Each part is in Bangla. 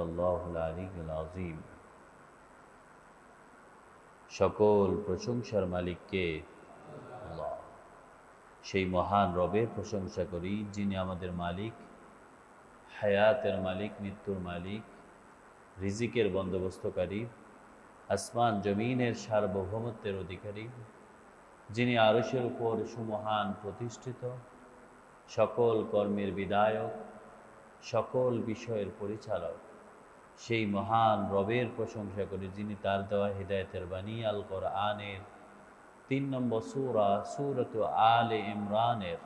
সাদাকাল্লাহুল আলিয়্যুল আযীম। সকল প্রশংসার মালিককে আল্লাহ, সেই মহান রবের প্রশংসা করি যিনি আমাদের মালিক, হায়াতের মালিক, মৃত্যুর মালিক, রিজিকের বন্দোবস্তকারী, আসমান জমিনের সার্বভৌমত্বের অধিকারী, যিনি আরশের উপর সুমহান প্রতিষ্ঠিত, সকল কর্মের বিধায়ক, সকল বিষয়ের পরিচালক। সেই মহান রবের প্রশংসা করি যিনি তার দেওয়া হিদায়াতের বাণী আল কোরআনের ৩ নম্বর সূরা সূরাত আলে ইমরানের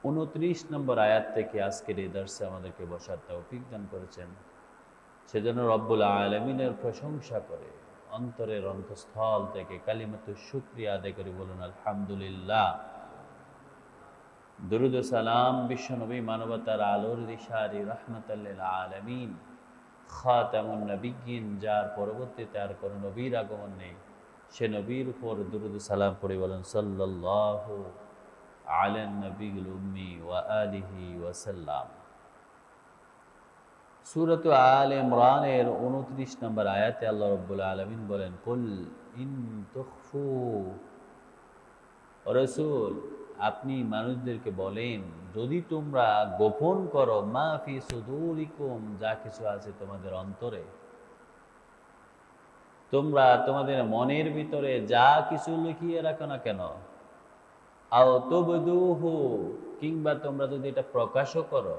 ২৯ নম্বর আয়াত থেকে আজকের এই দর্শে আমাদেরকে বসার তৌফিক দান করেছেন। সেজন্য রব্বুল আলামিনের প্রশংসা করে অন্তরের অন্তঃস্থল থেকে কালিমাতুশ শুকরিয়া আদায় করে বলুন আলহামদুলিল্লাহ। দুরূদ ও সালাম বিশ্বনবী মানবতার আলোর দিশারি রাহমাতাল লিল আলামিন, খাতামুন নবিয়্যিন, যার পরবর্তীতে আর কোনো নবীর আগমন নেই, সে নবীর উপর দুরূদ ও সালাম পড়ে বলেন সাল্লাল্লাহু আলান নবিয়্যিল উম্মি ওয়া আলিহি ওয়া সাল্লাম। সূরাত আলে ইমরানের ২৯ নম্বর আয়াতে আল্লাহ রাব্বুল আলামিন বলেন, কুল ইন তুখফু, ও রাসূল আপনি মানুষদেরকে বলেন, যদি তোমরা গোপন করো, মা ফি সুদুরিকুম, যা কিছু আছে তোমাদের অন্তরে, তোমরা তোমাদের মনের ভিতরে যা কিছু লুকিয়ে রাখো না কেন, আও তুবদুহু, কিংবা তোমরা যদি এটা প্রকাশও করো,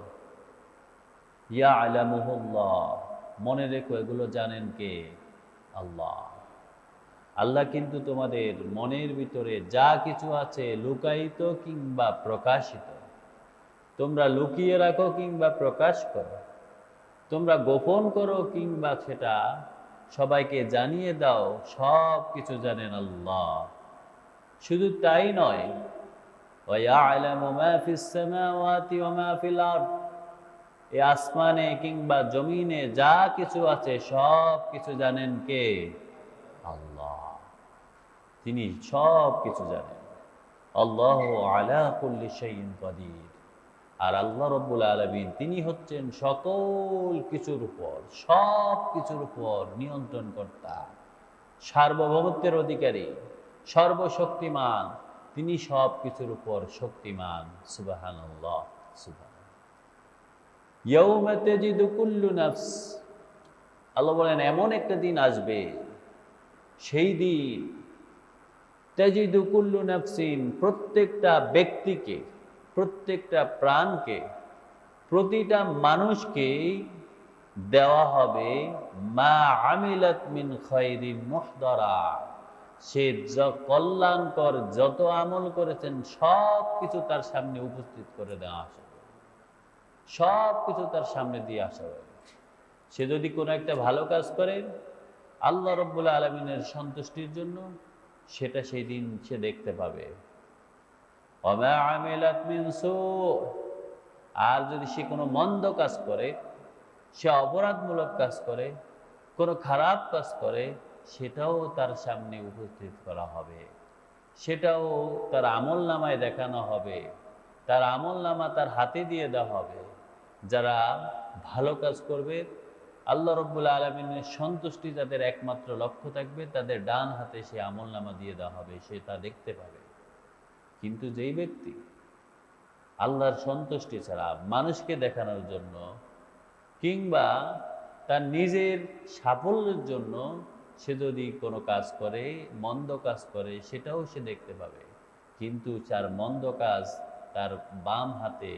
ইয়ালামুহুল্লাহ, মনে রেখো এগুলো জানেন কে? আল্লাহ। আল্লাহ কিন্তু তোমাদের মনের ভিতরে যা কিছু আছে লুকায়িত কিংবা প্রকাশিত, তোমরা লুকিয়ে রাখো কিংবা প্রকাশ করো, তোমরা গোপন করো কিংবা সেটা সবাইকে জানিয়ে দাও, সব কিছু জানেন আল্লাহ। শুধু তাই নয়, ওয়া ইয়ালামু মা ফিস সামাওয়াতি ওয়া মা ফিল আরদ, এই আসমানে কিংবা জমিনে যা কিছু আছে সব কিছু জানেন কে? আল্লাহ। তিনি সব কিছু জানেন। আল্লাহু আলা কুল্লি শাইইন কাদির। আর আল্লাহ রাব্বুল আলামিন তিনি হচ্ছেন সকল কিছুর উপর, সব কিছুর উপর নিয়ন্ত্রণকর্তা, সার্বভৌমত্বের অধিকারী, সর্বশক্তিমান। তিনি সব কিছুর উপর শক্তিমান। সুবহানাল্লাহ, সুবহানাল্লাহ। ইয়াউমা তাজিদু কুল্লু নাফস, আল্লাহ বলেন এমন একটা দিন আসবে, সেই দিন তাজিদু কুল্লু নাফসিন, প্রত্যেকটা ব্যক্তিকে, প্রত্যেকটা প্রাণকে, প্রতিটা মানুষকে দেওয়া হবে মা আমিলাত মিন খায়রিন মুহদারা, সে কল্যাণকর যত আমল করেছেন সব কিছু তার সামনে উপস্থিত করে দেওয়া আসবে, সব কিছু তার সামনে দিয়ে আসা হবে। সে যদি কোনো একটা ভালো কাজ করে আল্লাহ রাব্বুল আলামিনের সন্তুষ্টির জন্য, সেটা সেই দিন সে দেখতে পাবে। ওয়া আমিলাত মিন সু, আর যদি সে কোনো মন্দ কাজ করে, সে অপরাধমূলক কাজ করে, কোনো খারাপ কাজ করে, সেটাও তার সামনে উপস্থিত করা হবে, সেটাও তার আমলনামায় দেখানো হবে, তার আমলনামা তার হাতে দিয়ে দেওয়া হবে। যারা ভালো কাজ করবে, আল্লাহ রাব্বুল আলামিনের সন্তুষ্টি যাদের একমাত্র লক্ষ্য থাকবে, তাদের ডান হাতে সে আমলনামা দিয়ে দেওয়া হবে, সে তা দেখতে পাবে। কিন্তু যেই ব্যক্তি আল্লাহর সন্তুষ্টি ছাড়া মানুষকে দেখানোর জন্য কিংবা তার নিজের সাফল্যের জন্য সে যদি কোনো কাজ করে, মন্দ কাজ করে, সেটাও সে দেখতে পাবে, কিন্তু তার মন্দ কাজ তার বাম হাতে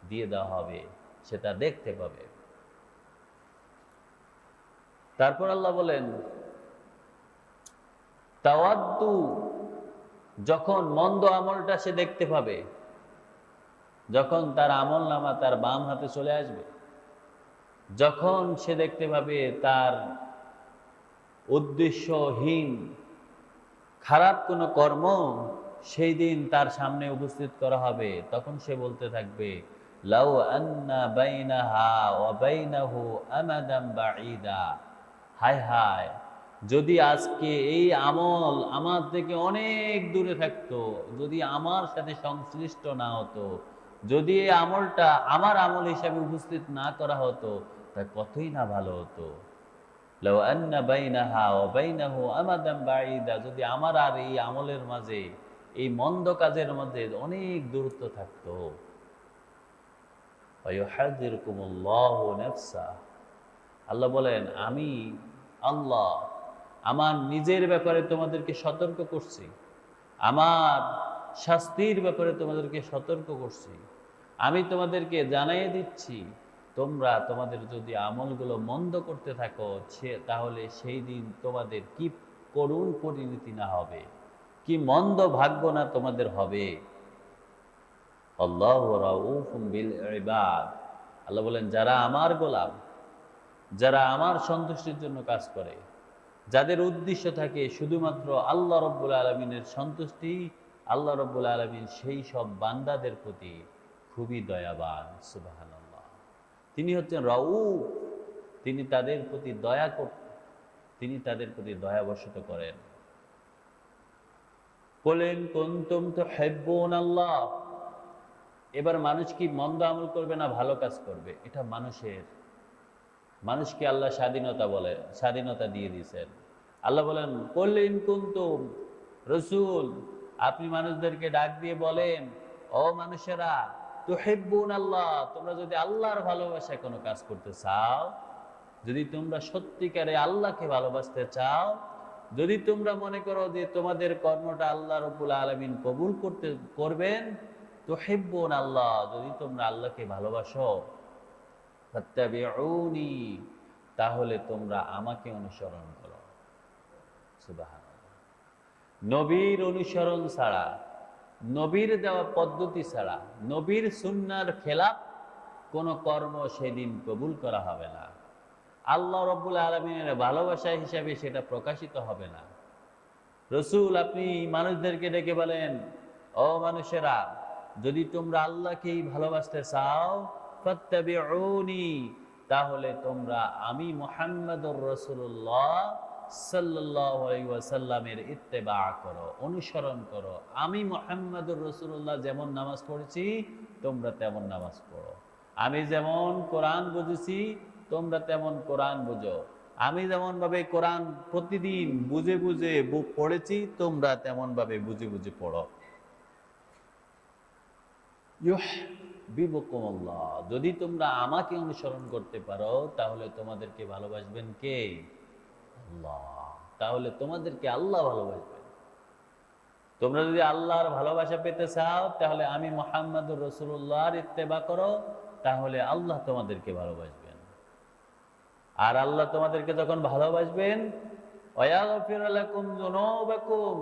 দিয়ে দেওয়া হবে, সেটা দেখতে পাবে। তারপর আল্লাহ বলেন, তাওয়াদ্দু, যখন মন্দ আমলটা সে দেখতে পাবে, যখন তার আমলনামা তার বাম হাতে চলে আসবে, যখন সে দেখতে পাবে তার উদ্দেশ্যহীন খারাপ কোনো কর্ম সেই দিন তার সামনে উপস্থিত করা হবে, তখন সে বলতে থাকবে, লাউ আন্না বাইনাহা ওয়া বাইনাহু আমাদাম বাঈদা, হায় হায়, যদি আজকে এই আমল আমার থেকে অনেক দূরে থাকতো, যদি আমার সাথে সংশ্লিষ্ট না হতো, যদি এই আমলটা আমার আমল হিসাবে উপস্থিত না করা হতো, তা কতই না ভালো হতো। লাউ আন্না বাইনাহা ওয়া বাইনাহু আমাদান বাঈদা, যদি আমার আর এই আমলের মাঝে, এই মন্দ কাজের মধ্যে অনেক দূরত্ব থাকতো। ওয়া ইউহাযযিরকুমুল্লাহু নাফসা, আল্লাহ বলেন আমি আল্লাহ আমার নিজের ব্যাপারে তোমাদেরকে সতর্ক করছি, আমার শাস্তির ব্যাপারে তোমাদেরকে সতর্ক করছি। আমি তোমাদেরকে জানাইয়ে দিচ্ছি, তোমরা তোমাদের যদি আমলগুলো মন্দ করতে থাকো তাহলে সেই দিন তোমাদের কি করুণ পরিণতি না হবে, কি মন্দ ভাগ্য না তোমাদের হবে। আল্লাহু রাউফুম বিল ইবাদ, আল্লাহ বলেন যারা আমার গোলাম, যারা আমার সন্তুষ্টির জন্য কাজ করে, যাদের উদ্দেশ্য থাকে শুধুমাত্র আল্লাহ রব্বুল আলমিনের সন্তুষ্টি, আল্লাহ রব্বুল আলমিন সেই সব বান্দাদের প্রতি খুবই দয়াবান। সুবহানাল্লাহ, তিনি হচ্ছেন রাউফ, তিনি তাদের প্রতি তিনি তাদের প্রতি দয়াবশত করেন। বলেন কুনতুম তুহিব্বুনাল্লাহ, এবার মানুষ কি মন্দ আমল করবে না ভালো কাজ করবে, এটা মানুষকে আল্লাহ স্বাধীনতা দিয়ে দিয়েছেন। আল্লাহ বলেন কুল ইন কুনতুম, রাসূল আপনি মানুষদেরকে ডাক দিয়ে বলেন, ও মানুষেরা, তুহিব্বুনাল্লাহ, তোমরা যদি আল্লাহর ভালোবাসায় কোনো কাজ করতে চাও, যদি তোমরা সত্যিকারে আল্লাহকে ভালোবাসতে চাও, যদি তোমরা মনে করো যে তোমাদের কর্মটা আল্লাহ রাব্বুল আলামিন কবুল করবেন, তুহিব্বুনাল্লাহ, যদি তোমরা আল্লাহকে ভালোবাসো, ফাত্তাবিউনি, তাহলে তোমরা আমাকে অনুসরণ করো। সুবহানাল্লাহ, নবীর অনুসরণ ছাড়া, নবীর দেওয়া পদ্ধতি ছাড়া, নবীর সুন্নাহর খেলাফ কোন কর্ম সেদিন কবুল করা হবে না। আল্লাহ রাব্বুল আলামিনের ভালোবাসা হিসাবে সেটা প্রকাশিত হবে না। রাসূল আপনি মানুষদেরকে ডেকে বলেন, ও মানুষেরা, যদি তোমরা আল্লাহকেই ভালোবাসতে চাও, ফাত্তাবিউনি, তাহলে তোমরা আমি মুহাম্মদুর রাসূলুল্লাহ সাল্লাল্লাহু আলাইহি ওয়াসাল্লামের ইত্তেবা করো, অনুসরণ করো। আমি মুহাম্মদুর রাসূলুল্লাহ যেমন নামাজ পড়েছি তোমরা তেমন নামাজ পড়ো, আমি যেমন কোরআন বুঝেছি তোমরা তেমন কোরআন বুঝো, আমি যেমন ভাবে কোরআন প্রতিদিন বুঝে বুঝে পড়েছি তোমরা তেমন ভাবে বুঝে বুঝে পড়ো। ইউহিব্বুকুমুল্লাহ, যদি তোমরা আমাকে অনুসরণ করতে পারো তাহলে তোমাদেরকে ভালোবাসবেন কে? আল্লাহ, তাহলে তোমাদেরকে আল্লাহ ভালোবাসবেন। তোমরা যদি আল্লাহর ভালোবাসা পেতে চাও তাহলে আমি মুহাম্মদুর রাসূলুল্লাহর ইত্তেবা করো, তাহলে আল্লাহ তোমাদেরকে ভালোবাসবেন। আর আল্লাহ তোমাদেরকে যখন ভালোবাসবেন, ওয়ায়াগফির লাকুম যুনুবাকুম,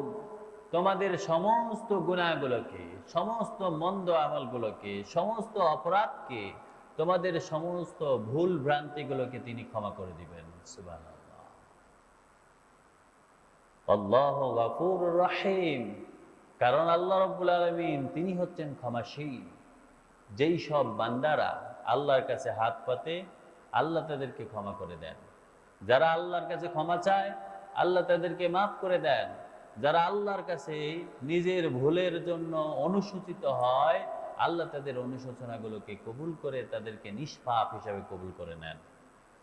তোমাদের সমস্ত গুনাহগুলোকে, সমস্ত মন্দ আমলগুলোকে, সমস্ত অপরাধকে, তোমাদের সমস্ত ভুল ভ্রান্তিগুলোকে তিনি ক্ষমা করে দিবেন। সুবহানাল্লাহ, আল্লাহু গফুরুর রহিম, কারণ আল্লাহ রাব্বুল আলামিন তিনি হচ্ছেন ক্ষমাশীল। যেই সব বান্দারা আল্লাহর কাছে হাত পাতে আল্লাহ তাদেরকে ক্ষমা করে দেন। যারা আল্লাহর কাছে ক্ষমা চায় আল্লাহ তাদেরকে মাফ করে দেন। যারা আল্লাহর কাছে নিজের ভুলের জন্য অনুশোচিত হয় আল্লাহ তাদের অনুশোচনাগুলোকে কবুল করে তাদেরকে নিষ্পাপ হিসাবে কবুল করে নেন।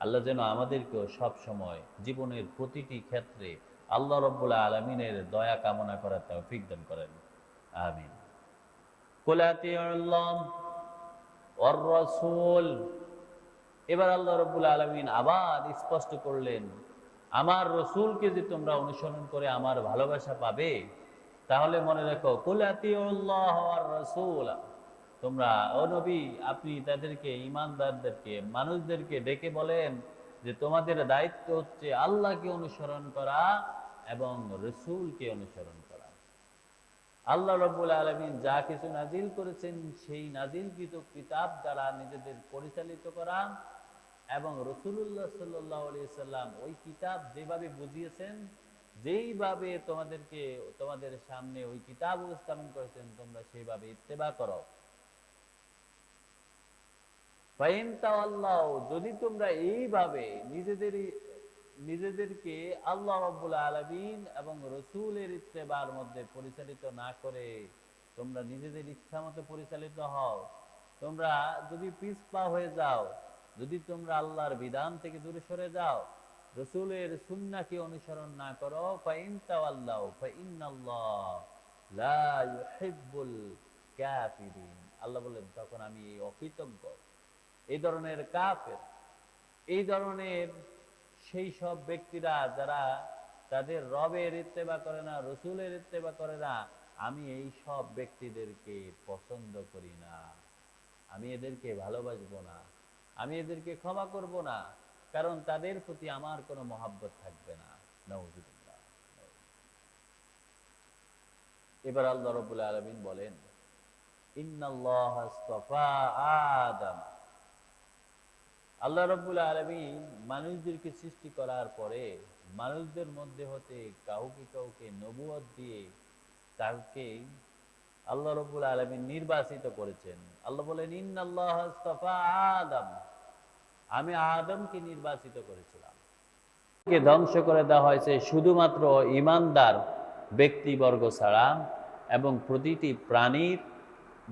আল্লাহ যেন আমাদেরকেও সব সময় জীবনের প্রতিটি ক্ষেত্রে আল্লাহ রাব্বুল আলামিনের দয়া কামনা করার তৌফিক দান করেন। আমিন। কুল আতিউল্লাহ ওয়ার রাসূল, এবার আল্লাহ রাব্বুল আলামিন আবার স্পষ্ট করলেন, আমার রসুলকে যে তোমরা অনুসরণ করে আমার ভালোবাসা পাবে, তাহলে মনে রাখো কুল আতিউল্লাহ ওয়ার রাসূল, তোমরা ও নবী আপনি তাদেরকে, ঈমানদারদেরকে, মানুষদেরকে ডেকে বলেন যে তোমাদের দায়িত্ব হচ্ছে আল্লাহকে অনুসরণ করা এবং রসুলকে অনুসরণ করা। আল্লাহ রাব্বুল আলামিন যা কিছু নাজিল করেছেন সেই নাজিলকৃত কিতাব দ্বারা নিজেদের পরিচালিত করা এবং রাসূলুল্লাহ সাল্লাল্লাহু আলাইহি সাল্লাম ওই কিতাব যেভাবে বুঝিয়েছেন, যেইভাবে তোমাদেরকে তোমাদের সামনে ওই কিতাব উপস্থাপন করেছেন তোমরা সেইভাবে ইত্তেবা করো। ফাইন তাওয়াল্লাউ, যদি তোমরা এইভাবে নিজেদেরকে আল্লাহ রাব্বুল আলামিন এবং রাসূলের ইত্তেবার মধ্যে পরিচালিত না করে তোমরা নিজেদের ইচ্ছা মতো পরিচালিত হও, তোমরা যদি পিছপা হয়ে যাও, যদি তোমরা আল্লাহর বিধান থেকে দূরে সরে যাও, রসুলের সুন্নাহকে অনুসরণ না করো, ফাইন তাওয়াল্লাউ ফাইন্নাল্লাহ লা ইউহিব্বুল কাফিরিন, আল্লাহ বলেন তখন আমি এই অকৃতজ্ঞ, এই ধরনের কাফের, এই ধরনের সেই সব ব্যক্তিরা যারা তাদের রবের ইত্তেবা করে না, রসুলের ইত্তেবা করে না, আমি এই সব ব্যক্তিদেরকে পছন্দ করি না, আমি এদেরকে ভালোবাসবো না, আমি এদেরকে ক্ষমা করব না, কারণ তাদের প্রতি আমার কোনো মহাব্বত থাকবে না। নাউযুবিল্লাহ। এবার আল্লাহ রাব্বুল আলামিন বলেন, ইন্নাল্লাহা আসতাফা আদম, আল্লাহ রাব্বুল আলামিন মানুষদেরকে সৃষ্টি করার পরে মানুষদের মধ্যে হতে কাউকে কাউকে নবুয়ত দিয়ে তাকে আল্লাহ রাব্বুল আলামিন নির্বাচিত করেছেন। আল্লাহ বলেন, ইন্নাল্লাহা আসতাফা আদম, আমি আদমকে নির্বাচিত করেছিলাম। কে ধ্বংস করে দেওয়া হয়েছে শুধুমাত্র ঈমানদার ব্যক্তিবর্গ ছাড়া, এবং প্রতিটি প্রাণীর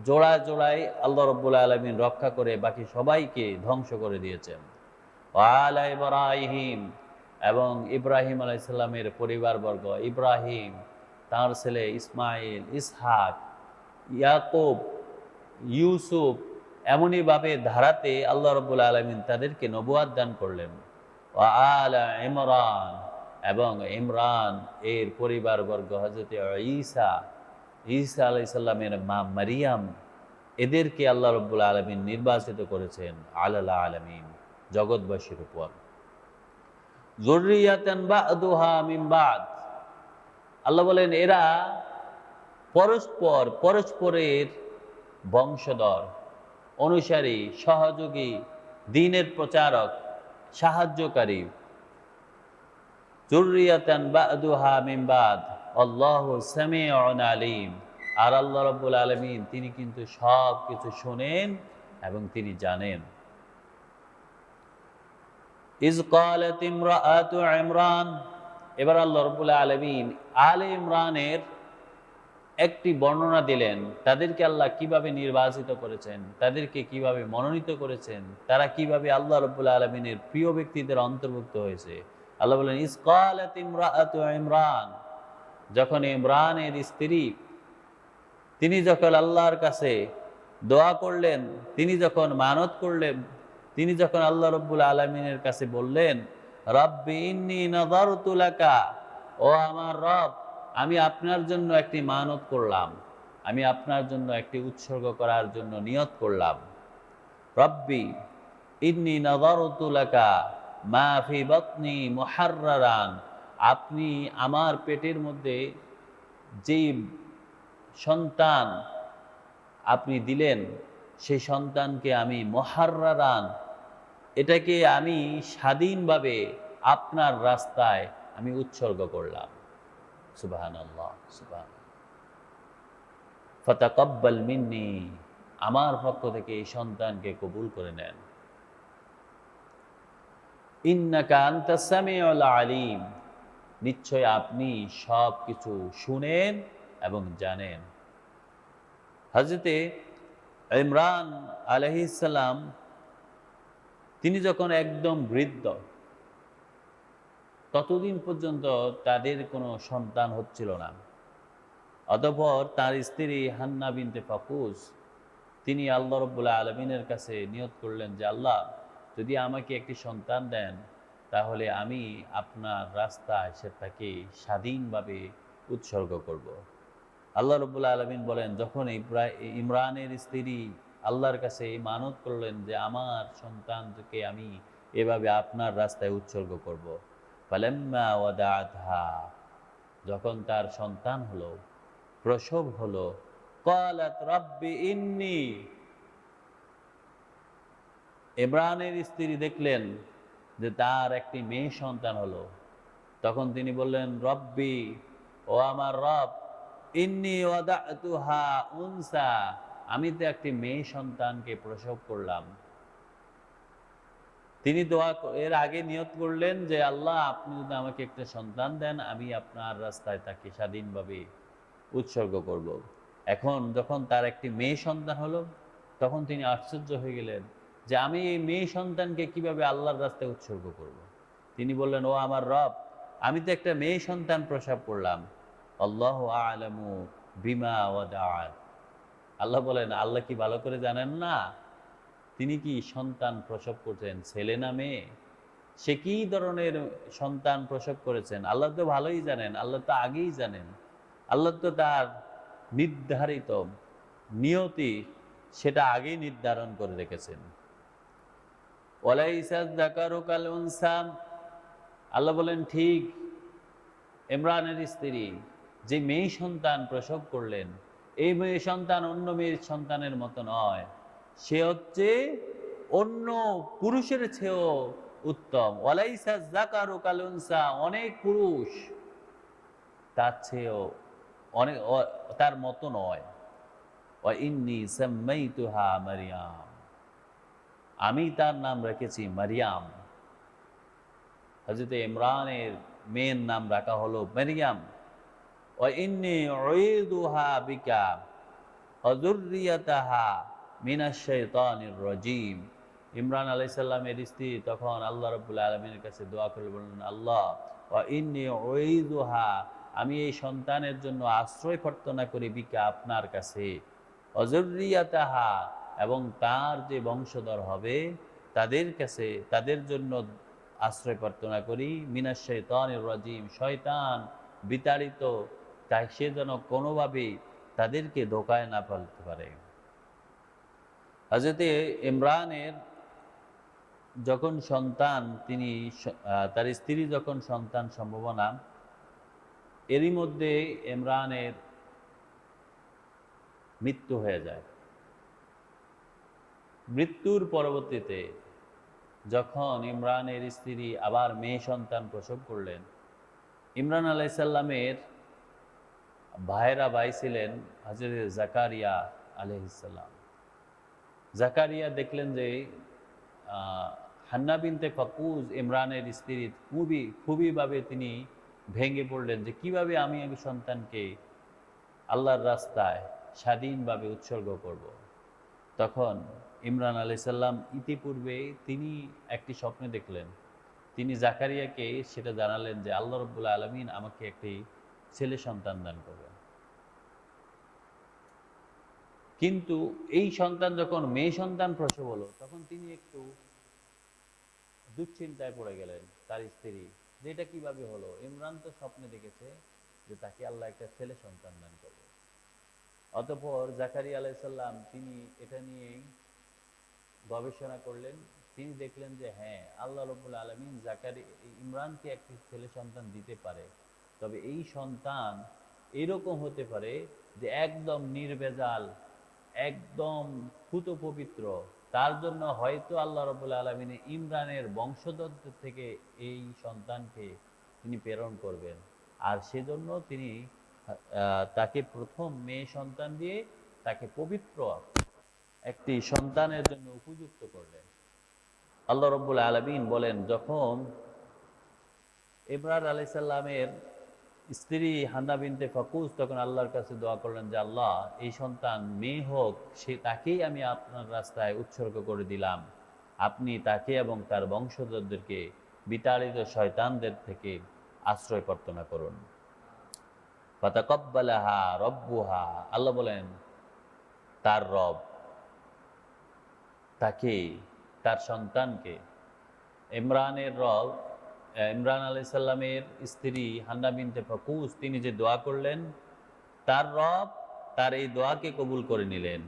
জোড়া জোড়ায় আল্লাহ রাব্বুল আলামিন রক্ষা করে বাকি সবাইকে ধ্বংস করে দিয়েছেন। ওয়ালা ইব্রাহিম, এবং ইব্রাহিম আলাইহিস সালামের পরিবারবর্গ, ইব্রাহিম, তার ছেলে ইসমাইল, ইসহাক, ইয়াকুব, ইউসুফ, এমনই ভাবে ধারাতে আল্লাহ রাব্বুল আলামিন তাদেরকে নবুয়ত দান করলেন। ওয়ালা ইমরান, এবং ইমরান এর পরিবারবর্গ, হযরত ঈসা, ঈসা আলাইহিস সালামের মা মারিয়াম, এদেরকে আল্লাহ রাব্বুল আলামিন নির্বাচিত করেছেন আলাল আলামিন, জগৎবাসীর উপর। যুররিয়াতান বা'দুহা মিন বা'দ, আল্লাহ বলেন এরা পরস্পর পরস্পরের বংশধর, অনুসারী, সহযোগী, দ্বীনের প্রচারক, সাহায্যকারী। যুররিয়াতান বা'দুহা মিন বা'দ আল্লাহু সামিউন আলিম, আর আল্লাহ রাব্বুল আলামিন তিনি কিন্তু সব কিছু শুনেন এবং তিনি জানেন। ইজ ক্বালাত ইমরাআতু ইমরান, এবার আল্লাহ রাব্বুল আলামিন আলে ইমরানের একটি বর্ণনা দিলেন, তাদেরকে আল্লাহ কিভাবে নির্বাচিত করেছেন, তাদেরকে কিভাবে মনোনীত করেছেন, তারা কিভাবে আল্লাহ রাব্বুল আলামিনের প্রিয় ব্যক্তিদের অন্তর্ভুক্ত হয়েছে। আল্লাহ বলেন, ইজ ক্বালাত ইমরাআতু ইমরান, যখন ইমরানের স্ত্রী তিনি যখন আল্লাহর কাছে দোয়া করলেন, তিনি যখন মানত করলেন, তিনি যখন আল্লাহ রাব্বুল আলামিনের কাছে বললেন, রাব্বি ইন্নী নাযারতু লাকা, ও আমার রব, আমি আপনার জন্য একটি মানত করলাম, আমি আপনার জন্য একটি উৎসর্গ করার জন্য নিয়ত করলাম। রব্বি ইন্নী নাযারতু লাকা মা ফি বাতনি মুহাররারান, আপনি আমার পেটের মধ্যে যেই সন্তান আপনি দিলেন, সেই সন্তানকে আমি মুহাররারান, এটাকে আমি স্বাধীনভাবে আপনার রাস্তায় আমি উৎসর্গ করলাম। সুবহানাল্লাহ, সুবহানাল্লাহ। ফাতাকাব্বাল মিন্নি, আমার পক্ষ থেকে এই সন্তানকে কবুল করে নেন। ইন্নাকা আনতাস সামিউল আলিম, নিশ্চয় আপনি সব কিছু শুনেন এবং জানেন। হযরতে ইমরান আলাইহিস সালাম তিনি যখন একদম বৃদ্ধ, ততদিন পর্যন্ত তাদের কোনো সন্তান হচ্ছিল না। অতঃপর তার স্ত্রী হান্না বিনতে ফাকুস তিনি আল্লাহ রাব্বুল আলামিনের কাছে নিয়ত করলেন যে, আল্লাহ যদি আমাকে একটি সন্তান দেন, তাহলে আমি আপনার রাস্তায় সেটাকে স্বাধীনভাবে উৎসর্গ করব। আল্লাহ রাব্বুল আলামিন বলেন, যখন ইমরানের স্ত্রী আল্লাহর কাছে মানত করলেন যে আমার সন্তানকে আমি এভাবে আপনার রাস্তায় উৎসর্গ করব, ফালাম্মা ওয়াদাআতহা, যখন তার সন্তান হলো, প্রসব হলো, ক্বালাত রাব্বি ইন্নী, ইমরানের স্ত্রী দেখলেন যে তার একটি মেয়ে সন্তান হলো, তখন তিনি বললেন, রব্বি, ও আমার রব, ইন্নী ওয়াদাতুহা উনসা, আমি তো একটি মেয়ে সন্তানকে প্রসব করলাম। তিনি এর আগে নিয়ত করলেন যে, আল্লাহ আপনি যদি আমাকে একটা সন্তান দেন, আমি আপনার রাস্তায় তাকে স্বাধীনভাবে উৎসর্গ করব। এখন যখন তার একটি মেয়ে সন্তান হলো, তখন তিনি আশ্চর্য হয়ে গেলেন যে আমি এই মেয়ে সন্তানকে কিভাবে আল্লাহর রাস্তায় উৎসর্গ করব। তিনি বললেন, ও আমার রব, আমি তো একটা মেয়ে সন্তান প্রসব করলাম। আল্লাহু আ'লামু বিমা ওয়াদাআত। আল্লাহ বলেন, আল্লাহ কি ভালো করে জানেন না তিনি কি সন্তান প্রসব করছেন, ছেলে না মেয়ে? সে কি ধরনের সন্তান প্রসব করেছেন আল্লাহ তো ভালোই জানেন, আল্লাহ তো আগেই জানেন। আল্লাহ তো তার নির্ধারিত নিয়তি সেটা আগেই নির্ধারণ করে রেখেছেন। ওয়ালাইসা যাকারু কাল উনসা। আল্লাহ বলেন, ঠিক ইমরানের স্ত্রী যে মেয়ে সন্তান প্রসব করলেন, এই মেয়ে সন্তান অন্য মেয়ের সন্তানের মতো নয়, সে হচ্ছে অন্য পুরুষের চেয়েও উত্তম। ওয়ালাইসা যাকারু কাল উনসা, অনেক পুরুষ তার চেয়েও অনেক তার মতো নয়। ওয়া ইন্নী সাম্মাইতুহা মারইয়াম, আমি তার নাম রেখেছি মারিয়াম। হযরত ইমরানের মেয়ের নাম রাখা হলো মারিয়াম। ওয়া ইন্নী উঈদুহা বিকা ওয়া যুররিয়াতাহা মিনাশ শাইতানির রাজীম। ইমরান আলাইহিস সালামের স্ত্রী তখন আল্লাহ রাব্বুল আলামিনের কাছে দোয়া করে বললেন, আল্লাহ, ওয়া ইন্নী উঈদুহা, আমি এই সন্তানের জন্য আশ্রয় প্রার্থনা করি বিকা, আপনার কাছে, ওয়া যুররিয়াতাহা, এবং তার যে বংশধর হবে তাদের কাছে, তাদের জন্য আশ্রয় প্রার্থনা করি মিনাশ শাইতানির রাজীম, শয়তান বিতাড়িত, তাই সে যেন কোনোভাবেই তাদেরকে ধোঁকায় না ফেলতে পারে। হযরত ইমরানের যখন সন্তান, তিনি তার স্ত্রী যখন সন্তান সম্ভাবনা, এরই মধ্যে ইমরানের মৃত্যু হয়ে যায়। মৃত্যুর পরবর্তীতে যখন ইমরানের স্ত্রী আবার মেয়ে সন্তান প্রসব করলেন, ইমরান আলাইহিস সালামের ভাইরা ভাই ছিলেন হযরত জাকারিয়া আলাইহিস সালাম। জাকারিয়া দেখলেন যে হান্না বিনতে ফাকুজ ইমরানের স্ত্রী খুবইভাবে তিনি ভেঙে পড়লেন যে কিভাবে আমি সন্তানকে আল্লাহর রাস্তায় স্বাধীনভাবে উৎসর্গ করব। তখন ইমরান আলাইহিস সালাম ইতিপূর্বে তিনি একটি স্বপ্নে দেখলেন। তিনি জাকারিয়াকে সেটা জানালেন যে আল্লাহ রাব্বুল আলামিন আমাকে একটি ছেলে সন্তান দান করবেন। কিন্তু এই সন্তান যখন মেয়ে সন্তান প্রসব হলো, তখন তিনি একটু দুশ্চিন্তায় পড়ে গেলেন, তার স্ত্রী, যে এটা কিভাবে হলো। ইমরান তো স্বপ্নে দেখেছে যে তাকে আল্লাহ একটা ছেলে সন্তান দান করবে। অতঃপর জাকারিয়া আলাইহিস সালাম তিনি এটা নিয়ে গবেষণা করলেন। তিনি দেখলেন যে হ্যাঁ, আল্লাহ রাব্বুল আলামিন ইমরানকে একটি ছেলে সন্তান দিতে পারে, তবে এই সন্তান এরকম হতে পারে যে একদম নির্ভেজাল, একদম পুত পবিত্র। তার জন্য হয়তো আল্লাহ রাব্বুল আলামিন ইমরানের বংশধরদের থেকে এই সন্তানকে তিনি প্রেরণ করবেন, আর সেজন্য তিনি তাকে প্রথম মেয়ে সন্তান দিয়ে তাকে পবিত্র একটি সন্তানের জন্য উপযুক্ত করলেন। আল্লাহ রাব্বুল আলামিন বলেন, যখন ইমরান আলাইহিস সালামের স্ত্রী হান্না বিনতে ফাকুজ তখন আল্লাহর কাছে দোয়া করলেন যে আল্লাহ, এই সন্তান মেয়ে হোক, সে তাকেই আমি আপনার রাস্তায় উৎসর্গ করে দিলাম, আপনি তাকে এবং তার বংশধরদেরকে বিতাড়িত শয়তানদের থেকে আশ্রয় প্রার্থনা করুন। ফাতাকাব্বালাহা রব্বুহা, আল্লাহ বলেন তার রব তাকে, তার সন্তানকে, ইমরানের রব, ইমরান আলাইহিস সালামের স্ত্রী হান্না বিনতে ফাকুজ তিনি যে দোয়া করলেন, তার রব তার এই দোয়াকে কবুল করে নিলেন।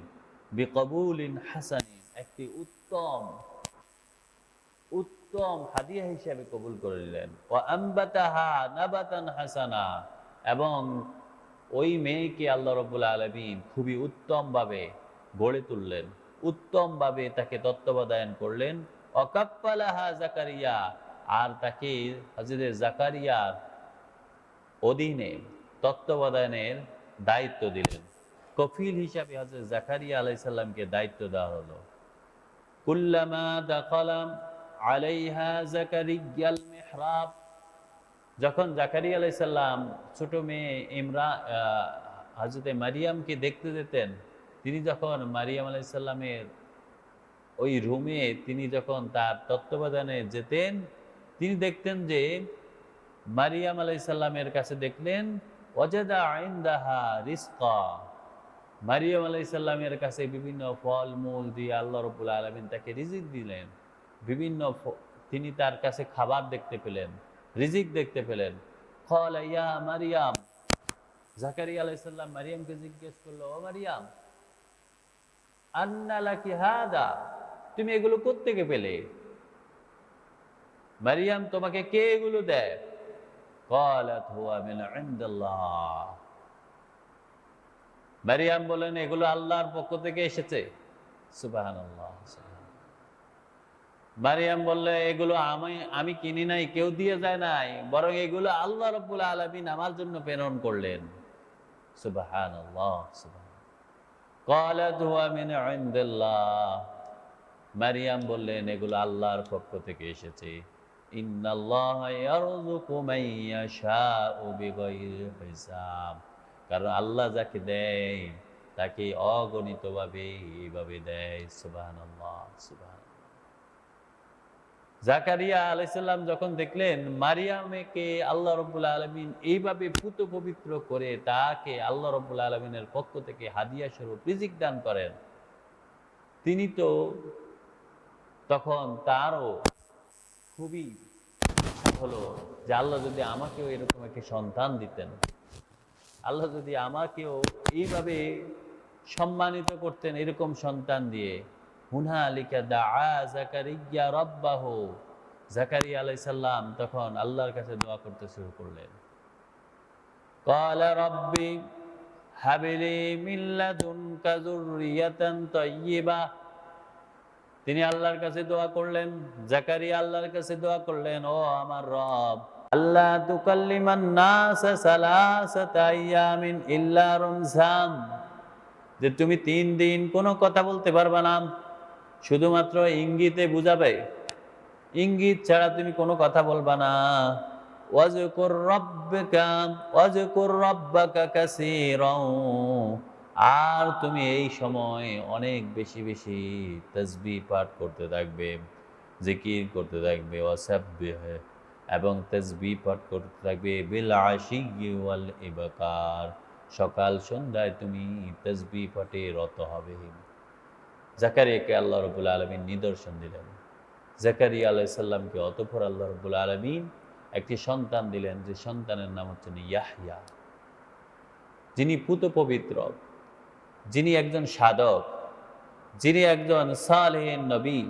বিকবুলিন হাসানিন, একটি উত্তম হাদিয়া হিসেবে কবুল করে নিলেন। ওয়া আম্বাতাহা নাবাতান হাসানা, এবং ওই মেয়েকে আল্লাহ রাব্বুল আলামিন খুবই উত্তমভাবে গড়ে তুললেন, উত্তমভাবে তাকে তত্ত্বাবধান করলেন। ওয়াকাফফালাহা জাকারিয়া, আর তাকে হযরত জাকারিয়ার অধীনে তত্ত্বাবধানের দায়িত্ব দিলেন। কফিল হিসাবে হযরত জাকারিয়া আলাইহিস সালামকে দায়িত্ব দেওয়া হলো। কুল্লামা দাখালা আলাইহা জাকারিয়াল মিহরাব, যখন জাকারিয়া আলাইহিস সালাম ছোট মেয়ে হযরত মারিয়ামকে দেখতে যেতেন, তিনি যখন মারিয়াম আলাইহিস সালামের ওই রুমে তিনি যখন তার তত্ত্বাবধানে যেতেন, তিনি দেখতেন যে মারিয়াম আলাইসাল্লামের কাছে দেখলেন ওয়াজাদা ইনদাহা রিজকা, মারিয়াম আলাইসাল্লামের কাছে বিভিন্ন ফল মূল দিয়ে আল্লাহ রাব্বুল আলামিন তাকে রিজিক দিলেন। বিভিন্ন তিনি তার কাছে খাবার দেখতে পেলেন, রিজিক দেখতে পেলেন। ক্বালা ইয়া মারিয়াম, জাকারিয়া আলাইহিসসালাম মারিয়ামকে জিজ্ঞেস করলো, ও মারিয়াম, আন্না লাকি হাদা, তুমি এগুলো কোত্থেকে পেলে? মারিয়াম, তোমাকে কে এগুলো দেয়? ক্বালাত হুয়া মিন ইনদিল্লাহ, মারিয়াম বলেন এগুলো আল্লাহর পক্ষ থেকে এসেছে। সুবহানাল্লাহ। মারিয়াম বললে এগুলো আমি কিনি নাই, কেউ দিয়ে যায় নাই, বরং এগুলো আল্লাহ রাব্বুল আলামিন আমার জন্য প্রেরণ করলেন। সুবহানাল্লাহ। ক্বালাত হুয়া মিন ইনদিল্লাহ, মারিয়াম বললেন এগুলো আল্লাহর পক্ষ থেকে এসেছে। ইন্নাল্লাহা ইয়ারযুকু মান ইয়াশাউ বিগাইরি হিসাব, কারণ আল্লাহ যাকে দেয় তাকে অগণিতভাবে এইভাবে দেয়। সুবহানাল্লাহ, সুবহানাল্লাহ। জাকারিয়া আলাইহিসসালাম যখন দেখলেন মারিয়ামকে আল্লাহ রাব্বুল আলামিন এইভাবে পুত পবিত্র করে তাকে আল্লাহ রাব্বুল আলামিনের পক্ষ থেকে হাদিয়া স্বরূপ রিজিক দান করেন, তিনি তো তখন তারও খুবই হলো যে আল্লাহ যদি আমাকেও এরকম একটি সন্তান দিতেন, আল্লাহ যদি আমাকেও এইভাবে সম্মানিত করতেন এরকম সন্তান দিয়ে। হুনালিকা দাআ জাকারিয়া রাব্বাহু, জাকারিয়া আলাইহিস সালাম তখন আল্লাহর কাছে দোয়া করতে শুরু করলেন। ক্বালা রাব্বি হাবলি মিন লাদুনকা যুররিয়াতান তাইয়্যিবা, তিনি আল্লাহর কাছে দোয়া করলেন, জাকারিয়া আল্লাহর কাছে দোয়া করলেন, ও আমার রব, আল্লাহ তুকাল্লিমান নাস সালাসাতা আইয়ামিন ইল্লা রমজান, যে তুমি 3 দিন কোনো কথা বলতে পারবে না, শুধুমাত্র ইঙ্গিতে বুঝাবে, ইঙ্গিত ছাড়া তুমি কোনো কথা বলবা না। ওয়াজকুর রাব্বাকা কাসীরাও, আর তুমি এই সময় অনেক বেশি বেশি তাসবিহ পাঠ করতে থাকবে, জিকির করতে থাকবে, ওয়াসাব্বিহ, এবং তাসবিহ পাঠ করতে থাকবে, বিল আশিয়্যি ওয়াল ইবকার, সকাল সন্ধ্যায় তুমি তাসবিহ পাঠে রত হবে। জাকারিয়াকে আল্লাহ রাব্বুল আলামিন নিদর্শন দিলেন। জাকারিয়া আলাইহিস সালামকে অতঃপর আল্লাহ রাব্বুল আলামিন একটি সন্তান দিলেন, যে সন্তানের নাম হচ্ছে ইয়াহইয়া, যিনি পুত পবিত্র, যিনি একজন সাধক, যিনি একজন সালেহ নবী,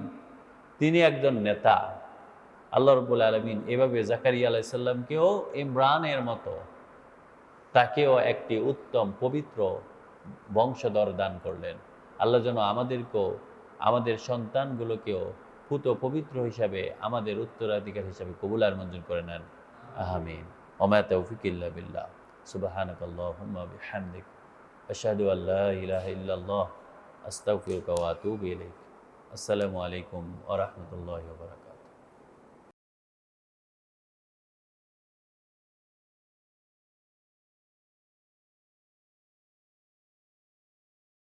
তিনি একজন নেতা। আল্লাহ রাব্বুল আলামিন এভাবে জাকারিয়া আলাইহিস সালামকেও ইমরানের মতো তাকেও একটি উত্তম পবিত্র বংশধর দান করলেন। আল্লাহ যেন আমাদেরকেও, আমাদের সন্তানগুলোকেও পুত পবিত্র হিসাবে আমাদের উত্তরাধিকার হিসাবে কবুল আর মঞ্জুর করে নেন। আমিন। ওমা তাওফিক ইল্লা বিল্লাহ। সুবহানাকাল্লাহুম্মা বিহামদিক, আশহাদু আল্লা ইলাহা ইল্লাল্লাহ, আস্তাগফিরুকা ওয়া আতুবু ইলাইক। আসসালামু আলাইকুম ওয়া রাহমাতুল্লাহি ওয়া বারাকাতুহু।